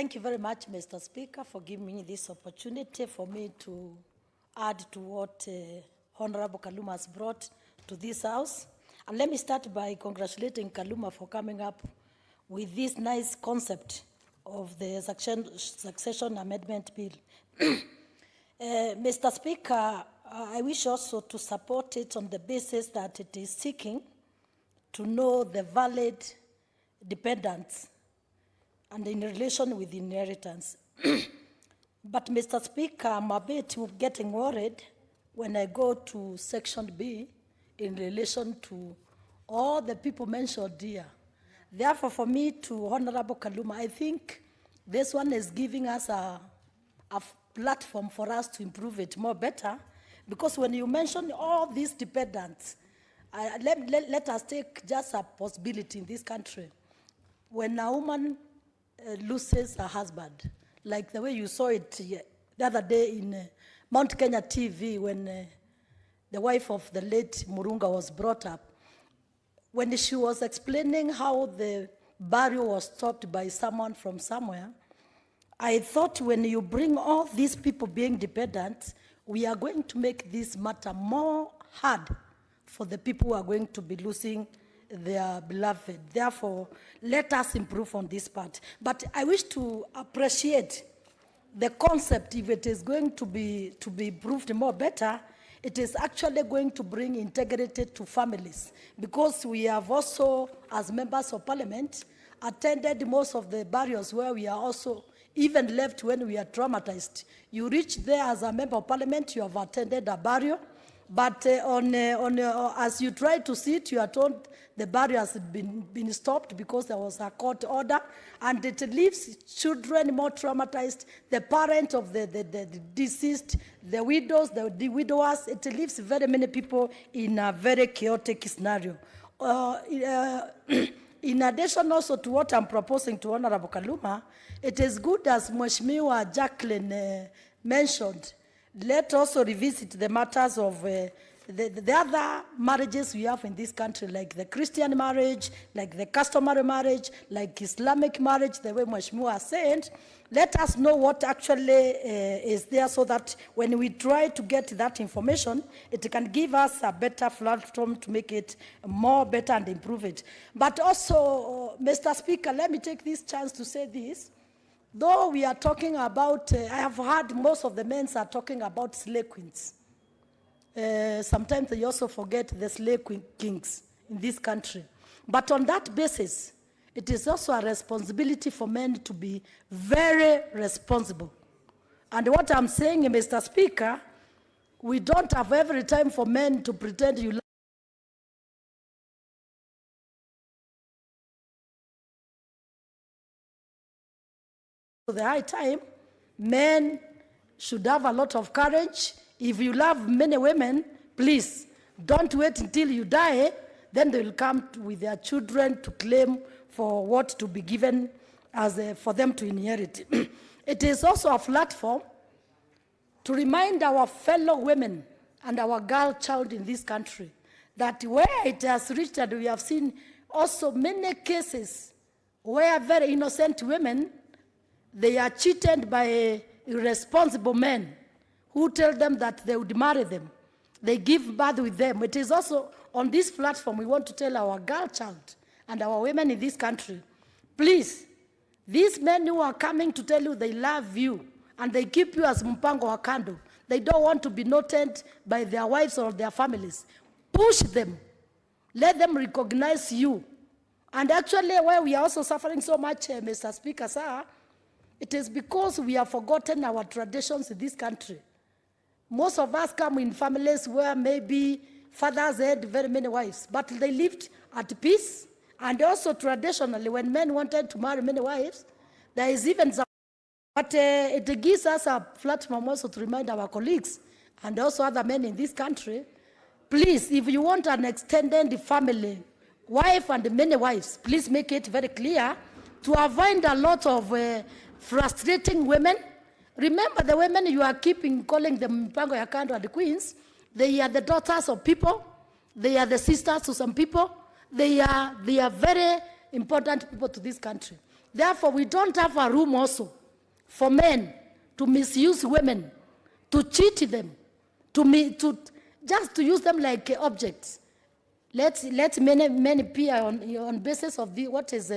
Thank you very much, Mr. Speaker, for giving me this opportunity for me to add to what Honorable Kaluma has brought to this House. And let me start by congratulating Kaluma for coming up with this nice concept of the succession amendment bill. Mr. Speaker, I wish also to support it on the basis that it is seeking to know the valid dependents and in relation with inheritance. But, Mr. Speaker, I'm a bit getting worried when I go to Section B in relation to all the people mentioned here. Therefore, for me, to Honorable Kaluma, I think this one is giving us a platform for us to improve it more better, because when you mention all these dependents, let us take just a possibility in this country. When a woman loses her husband, like the way you saw it the other day in Mount Kenya TV when the wife of the late Murunga was brought up, when she was explaining how the burial was stopped by someone from somewhere, I thought when you bring all these people being dependent, we are going to make this matter more hard for the people who are going to be losing their beloved. Therefore, let us improve on this part. But I wish to appreciate the concept. If it is going to be improved more better, it is actually going to bring integrity to families, because we have also, as members of parliament, attended most of the burials where we are also even left when we are traumatized. You reach there as a member of parliament, you have attended a burial, but as you try to see it, you are told the burial has been stopped because there was a court order, and it leaves children more traumatized, the parent of the deceased, the widows, the widowers. It leaves very many people in a very chaotic scenario. In addition also to what I'm proposing to Honorable Kaluma, it is good, as Mheshimiwa Jacqueline mentioned, let's also revisit the matters of the other marriages we have in this country, like the Christian marriage, like the customary marriage, like Islamic marriage, the way Mheshimiwa said. Let us know what actually is there, so that when we try to get that information, it can give us a better platform to make it more better and improve it. But also, Mr. Speaker, let me take this chance to say this. Though we are talking about, I have heard most of the men are talking about slave queens. Sometimes they also forget the slave kings in this country. But on that basis, it is also a responsibility for men to be very responsible. And what I'm saying, Mr. Speaker, we don't have every time for men to pretend you the high time. Men should have a lot of courage. If you love many women, please don't wait until you die, then they will come with their children to claim for what to be given as for them to inherit. It is also a platform to remind our fellow women and our girl child in this country that where it has reached, and we have seen also many cases where very innocent women, they are cheated by irresponsible men who tell them that they would marry them. They give birth with them. It is also on this platform we want to tell our girl child and our women in this country, please, these men who are coming to tell you they love you and they keep you as mpango wa kando, they don't want to be noted by their wives or their families. Push them. Let them recognize you. And actually, where we are also suffering so much, Mr. Speaker, sir, it is because we have forgotten our traditions in this country. Most of us come in families where maybe fathers had very many wives, but they lived at peace. And also traditionally, when men wanted to marry many wives, there is even some, but it gives us a platform also to remind our colleagues and also other men in this country, please, if you want an extended family, wife and many wives, please make it very clear to avoid a lot of frustrating women. Remember, the women you are calling them mpango ya kando and the queens, they are the daughters of people, they are the sisters to some people, they are very important people to this country. Therefore, we don't have a room also for men to misuse women, to cheat them, just to use them like objects. Let many appear on basis of what is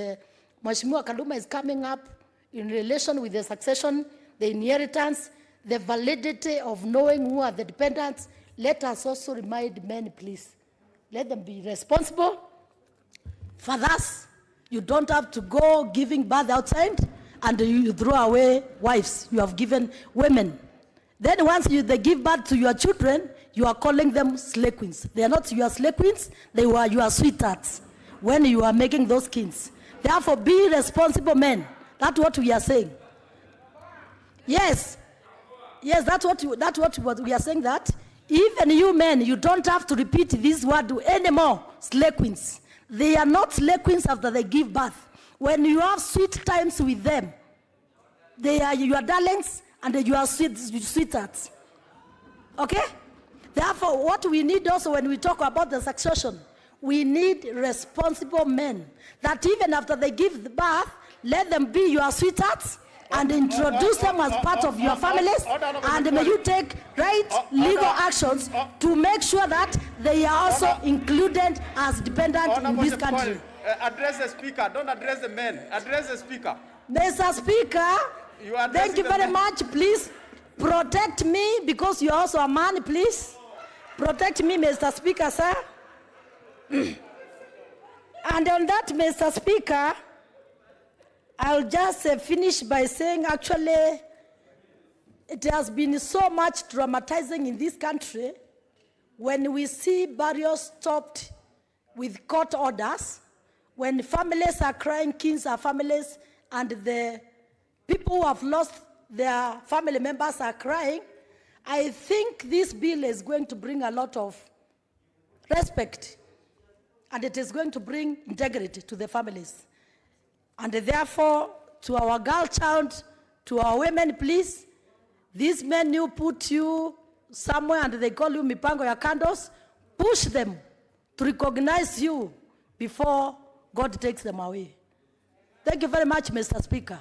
Mheshimiwa Kaluma is coming up in relation with the succession, the inheritance, the validity of knowing who are the dependents. Let us also remind men, please. Let them be responsible. Fathers, you don't have to go giving birth outside and you throw away wives you have given women. Then once they give birth to your children, you are calling them slave queens. They are not your slave queens, they were your sweethearts when you are making those kids. Therefore, be responsible men. That's what we are saying. Yes, that's what we are saying, that even you men, you don't have to repeat this word anymore, slave queens. They are not slave queens after they give birth. When you have sweet times with them, they are your darlings and you are sweethearts. Okay? Therefore, what we need also when we talk about the succession, we need responsible men that even after they give birth, let them be your sweethearts and introduce them as part of your families, and may you take legal actions to make sure that they are also included as dependents in this country. Address the speaker, don't address the men. Address the speaker. Mr. Speaker, thank you very much. Please protect me because you are also a man, please. Protect me, Mr. Speaker, sir. And on that, Mr. Speaker, I'll just finish by saying actually it has been so much traumatizing in this country when we see burials stopped with court orders, when families are crying, kings are families, and the people who have lost their family members are crying. I think this bill is going to bring a lot of respect, and it is going to bring integrity to the families. And therefore, to our girl child, to our women, please, these men who put you somewhere and they call you mipango ya kandos, push them to recognize you before God takes them away. Thank you very much, Mr. Speaker.